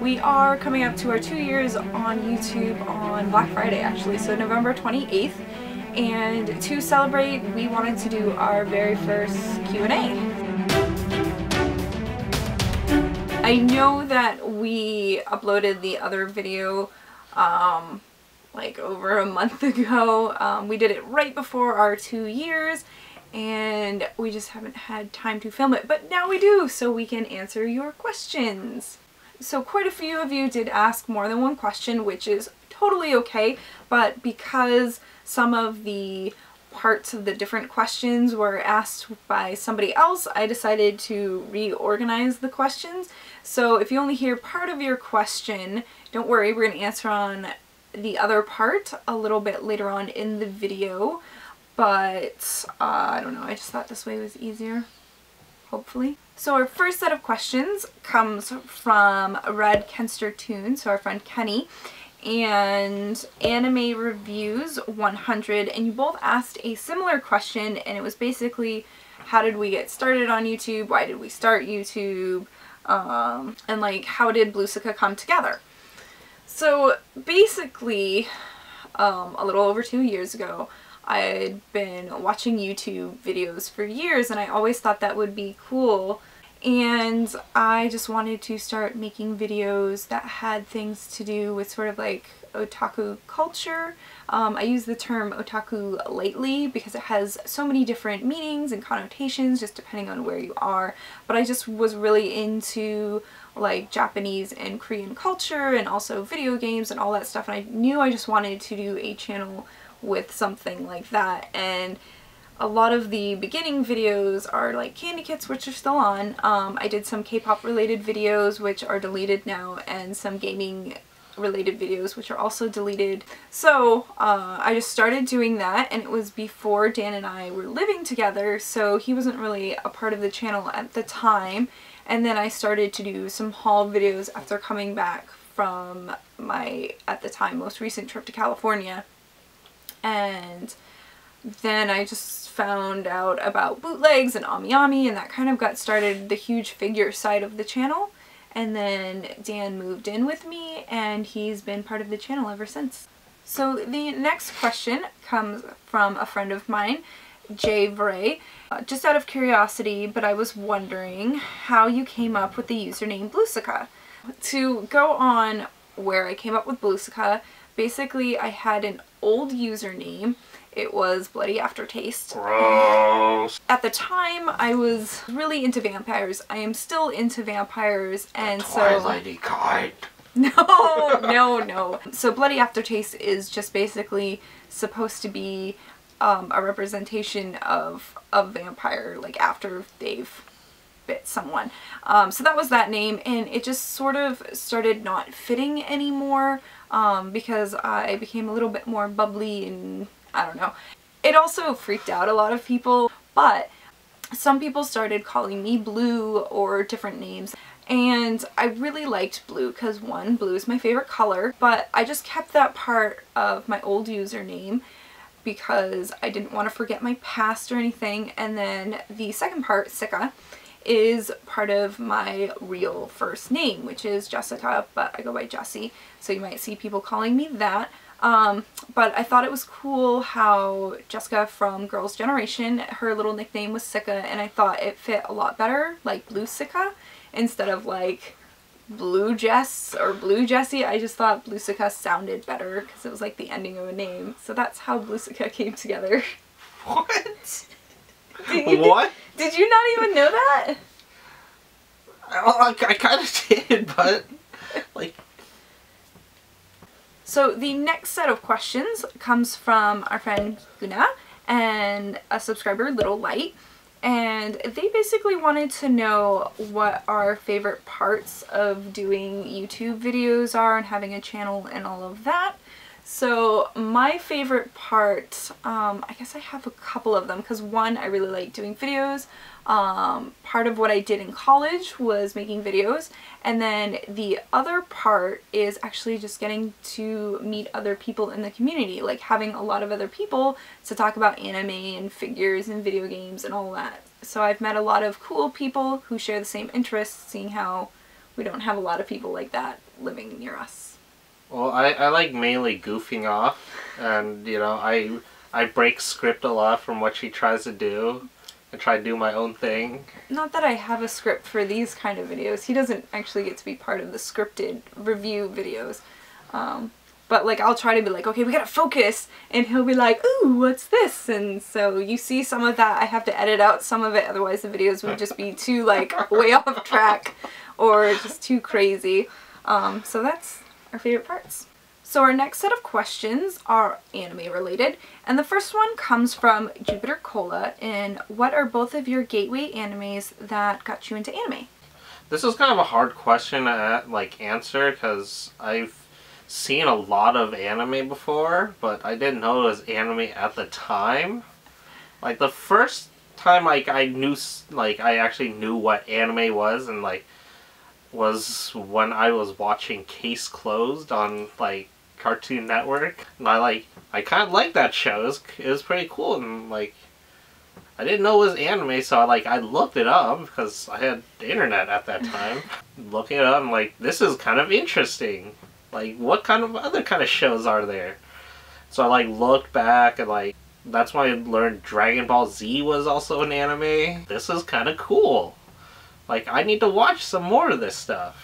We are coming up to our 2 years on YouTube on Black Friday actually, so November 28th. And to celebrate, we wanted to do our very first Q&A. I know that we uploaded the other video like over a month ago. We did it right before our 2 years and we just haven't had time to film it, but now we do, so we can answer your questions. So quite a few of you did ask more than one question, which is totally okay, but because some of the parts of the different questions were asked by somebody else, I decided to reorganize the questions. So if you only hear part of your question, don't worry, we're going to answer on the other part a little bit later on in the video. But I don't know, I just thought this way was easier, hopefully. So our first set of questions comes from Red Kenster Toon, so our friend Kenny, and Anime Reviews 100, and you both asked a similar question, and it was basically, how did we get started on YouTube, why did we start YouTube, and like, how did Bluca come together? So basically, a little over 2 years ago, I'd been watching YouTube videos for years and I always thought that would be cool, and I just wanted to start making videos that had things to do with sort of like otaku culture. I use the term otaku lightly because it has so many different meanings and connotations just depending on where you are, but I just was really into like Japanese and Korean culture and also video games and all that stuff, and I knew I just wanted to do a channel with something like that. And a lot of the beginning videos are like candy kits, which are still on. I did some K-pop related videos which are deleted now, and some gaming related videos which are also deleted. So I just started doing that, and it was before Dan and I were living together, so he wasn't really a part of the channel at the time. And then I started to do some haul videos after coming back from my, at the time, most recent trip to California. And then I just found out about bootlegs and Ami, and that kind of got started the huge figure side of the channel. And then Dan moved in with me and he's been part of the channel ever since. So the next question comes from a friend of mine, Jay Vray. Just out of curiosity, but I was wondering how you came up with the username Bluca. To go on where I came up with Bluca, basically I had an old username. It was Bloody Aftertaste. Gross. At the time, I was really into vampires. I am still into vampires, and so... Twilighty kind. No. So Bloody Aftertaste is just basically supposed to be a representation of a vampire, like after they've bit someone. So that was that name, and it just sort of started not fitting anymore because I became a little bit more bubbly, and I don't know. It also freaked out a lot of people, but some people started calling me Blue or different names, and I really liked Blue because, one, blue is my favorite color, but I just kept that part of my old username because I didn't want to forget my past or anything. And then the second part, Sika, is part of my real first name, which is Jessica, but I go by Jessie, so you might see people calling me that. But I thought it was cool how Jessica from Girls' Generation, her little nickname was Sika, and I thought it fit a lot better, like Blue Sika, instead of like Blue Jess or Blue Jessie. I just thought Blue Sika sounded better because it was like the ending of a name. So that's how Blue Sika came together. What? What? Did you not even know that? I kind of did, but like... So the next set of questions comes from our friend Guna and a subscriber, Little Light, and they basically wanted to know what our favorite parts of doing YouTube videos are and having a channel and all of that. So my favorite part, I guess I have a couple of them, because one, I really like doing videos. Part of what I did in college was making videos, and then the other part is actually just getting to meet other people in the community, like having a lot of other people to talk about anime and figures and video games and all that. So I've met a lot of cool people who share the same interests, seeing how we don't have a lot of people like that living near us. Well, I like mainly goofing off, and you know, I break script a lot from what she tries to do and try to do my own thing. Not that I have a script for these kind of videos. He doesn't actually get to be part of the scripted review videos. But like I'll try to be like, okay, we gotta focus, and he'll be like, ooh, what's this? And so you see some of that. I have to edit out some of it, otherwise the videos would just be too like way off track or just too crazy. So that's our favorite parts. So our next set of questions are anime related, and the first one comes from Jupiter Cola. And what are both of your gateway animes that got you into anime? This is kind of a hard question to like answer because I've seen a lot of anime before, but I didn't know it was anime at the time. Like the first time like I actually knew what anime was, and like was when I was watching Case Closed on like Cartoon Network, and I kind of liked that show. It was pretty cool, and like I didn't know it was anime, so I looked it up because I had the internet at that time. Looking it up, I'm like, this is kind of interesting. Like, what kind of other kind of shows are there? So I like looked back, and like that's when I learned Dragon Ball Z was also an anime. This is kind of cool. Like, I need to watch some more of this stuff.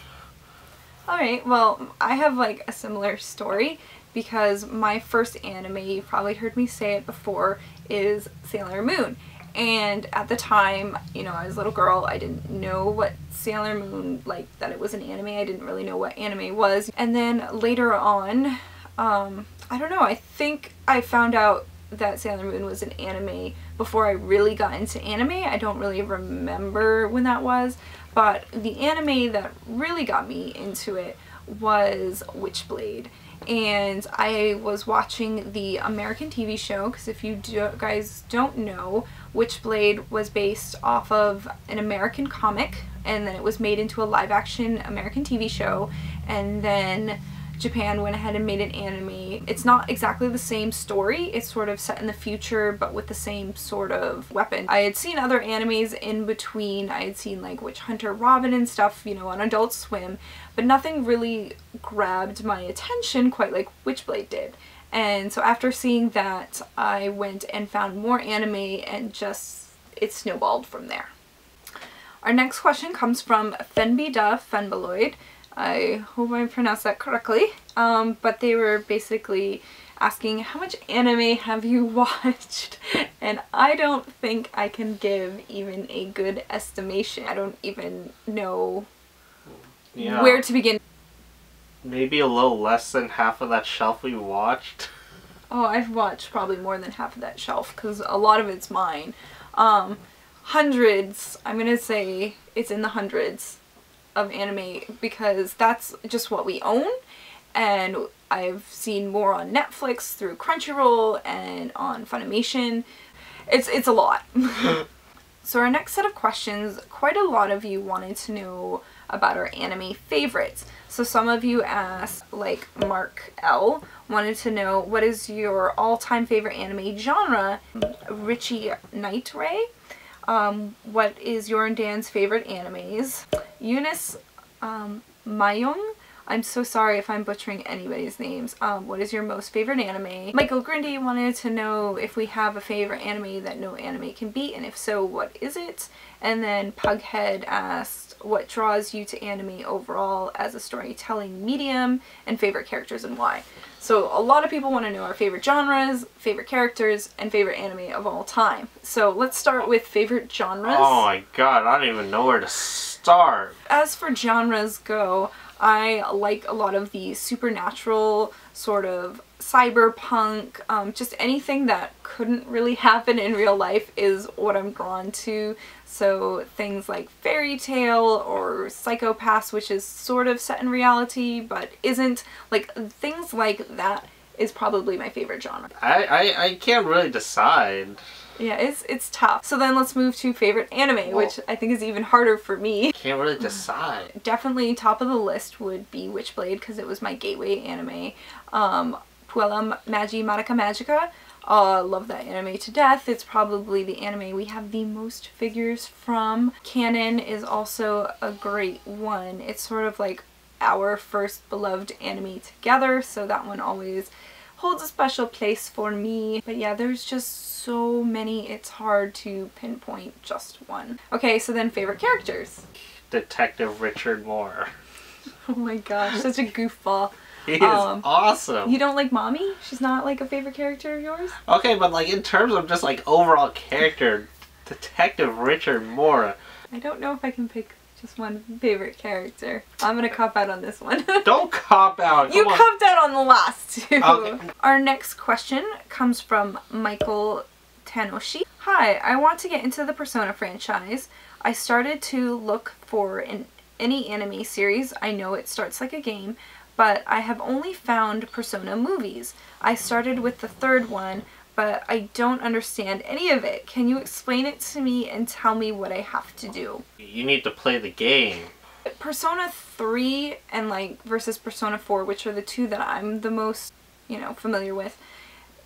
Alright, well, I have like a similar story because my first anime, you've probably heard me say it before, is Sailor Moon. And at the time, you know, I was a little girl, I didn't know what Sailor Moon, like, that it was an anime. I didn't really know what anime was. And then later on, I don't know, I think I found out that Sailor Moon was an anime before I really got into anime. I don't really remember when that was, but the anime that really got me into it was Witchblade. And I was watching the American TV show, because if you guys don't know, Witchblade was based off of an American comic, and then it was made into a live-action American TV show, and then Japan went ahead and made an anime. It's not exactly the same story, it's sort of set in the future, but with the same sort of weapon. I had seen other animes in between. I had seen like Witch Hunter Robin and stuff, you know, on Adult Swim, but nothing really grabbed my attention quite like Witchblade did. And so after seeing that, I went and found more anime, and just, it snowballed from there. Our next question comes from Fenbida Fenbaloid. I hope I pronounced that correctly. But they were basically asking, how much anime have you watched? And I don't think I can give even a good estimation. I don't even know where to begin. Maybe a little less than half of that shelf we watched. Oh, I've watched probably more than half of that shelf, because a lot of it's mine. Hundreds, I'm gonna say it's in the hundreds of anime, because that's just what we own, and I've seen more on Netflix through Crunchyroll and on Funimation. It's a lot. So our next set of questions, quite a lot of you wanted to know about our anime favorites. So some of you asked, like Mark L, wanted to know, what is your all-time favorite anime genre? Richie Night Ray, what is your and Dan's favorite animes? Eunice Mayung, I'm so sorry if I'm butchering anybody's names. What is your most favorite anime? Michael Grindy wanted to know if we have a favorite anime that no anime can beat, and if so, what is it? And then Pughead asked, what draws you to anime overall as a storytelling medium, and favorite characters and why? So a lot of people want to know our favorite genres, favorite characters, and favorite anime of all time. So let's start with favorite genres. Oh my god, I don't even know where to start. As for genres go, I like a lot of the supernatural, sort of cyberpunk, just anything that couldn't really happen in real life is what I'm drawn to. So things like Fairy Tail or Psycho Pass, which is sort of set in reality but isn't. Like, things like that is probably my favorite genre. I can't really decide. Yeah, it's tough. So then let's move to favorite anime, which I think is even harder for me. Can't really decide. Definitely top of the list would be Witchblade, because it was my gateway anime. Puella Magi Madoka Magica, Love that anime to death. It's probably the anime we have the most figures from. Canon is also a great one. It's sort of like our first beloved anime together, so that one always holds a special place for me. But yeah, there's just so many, it's hard to pinpoint just one. Okay, so then favorite characters. Detective Richard Moore. Oh my gosh, such a goofball. He is awesome. You don't like Mommy? She's not like a favorite character of yours? Okay, but like in terms of just like overall character, Detective Richard Moore. I don't know if I can pick just one favorite character. I'm gonna cop out on this one. Don't cop out. You copped out on the last two. Okay. Our next question comes from Michael Tanoshi. Hi, I want to get into the Persona franchise. I started to look for any anime series. I know it starts like a game, but I have only found Persona movies. I started with the third one, but I don't understand any of it. Can you explain it to me and tell me what I have to do? You need to play the game. Persona 3 and like versus Persona 4, which are the two that I'm the most, familiar with,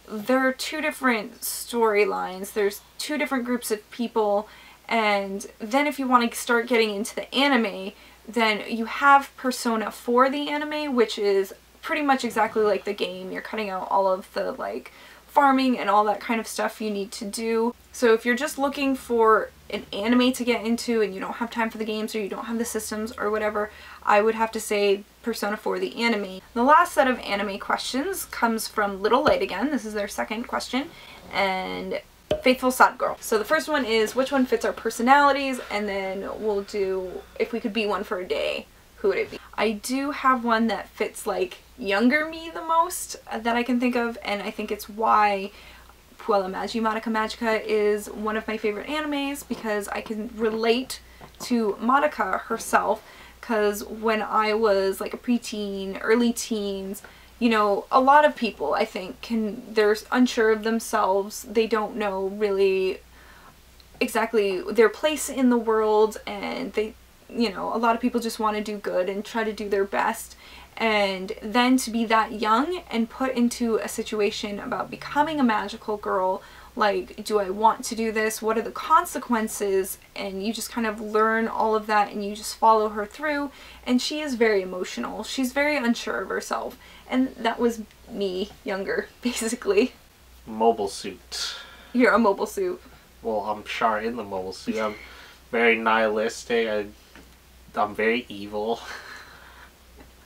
there are two different storylines. There's two different groups of people, and then if you want to start getting into the anime, then you have Persona 4 the anime, which is pretty much exactly like the game. You're cutting out all of the like farming and all that kind of stuff you need to do. So if you're just looking for an anime to get into and you don't have time for the games or you don't have the systems or whatever, I would have to say Persona 4 the anime. The last set of anime questions comes from Little Light again. This is their second question. And Faithful Sad Girl. So the first one is which one fits our personalities, and then we'll do if we could be one for a day, who would it be? I do have one that fits like younger me the most that I can think of, and I think it's why Puella Magi Madoka Magica is one of my favorite animes, because I can relate to Madoka herself, because when I was like a preteen, early teens, a lot of people, I think, they're unsure of themselves. They don't know really exactly their place in the world, and they, a lot of people just want to do good and try to do their best. And then to be that young and put into a situation about becoming a magical girl, like, do I want to do this? What are the consequences? And you just kind of learn all of that and you just follow her through. And she is very emotional. She's very unsure of herself. And that was me, younger, basically. Mobile suit. You're a mobile suit. Well, I'm Char in the mobile suit. I'm very nihilistic. I'm very evil.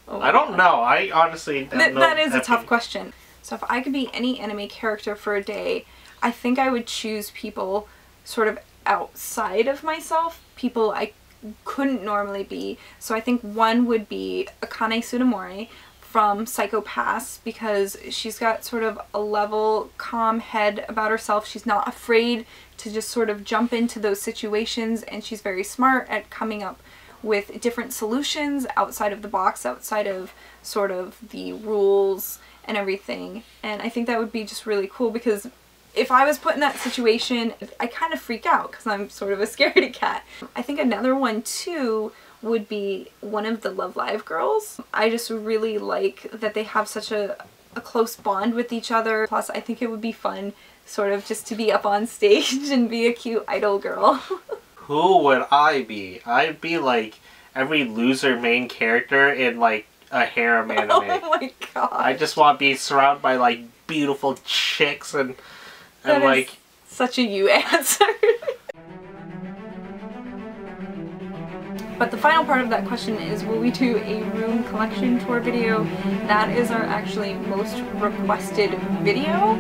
Oh I don't know. I honestly don't know. That is a tough question. So if I could be any anime character for a day, I think I would choose people sort of outside of myself, people I couldn't normally be. So I think one would be Akane Tsunemori from Psycho Pass, because she's got sort of a level, calm head about herself. She's not afraid to just sort of jump into those situations, and she's very smart at coming up with different solutions outside of the box, outside of sort of the rules and everything. And I think that would be just really cool, because if I was put in that situation, I kind of freak out because I'm sort of a scaredy cat. I think another one too would be one of the Love Live girls. I just really like that they have such a close bond with each other. Plus I think it would be fun sort of just to be up on stage and be a cute idol girl. Who would I be? I'd be like every loser main character in like a harem anime. Oh my god. I just want to be surrounded by like beautiful chicks and that like is such a you answer. But the final part of that question is, will we do a room collection tour video? That is our actually most requested video.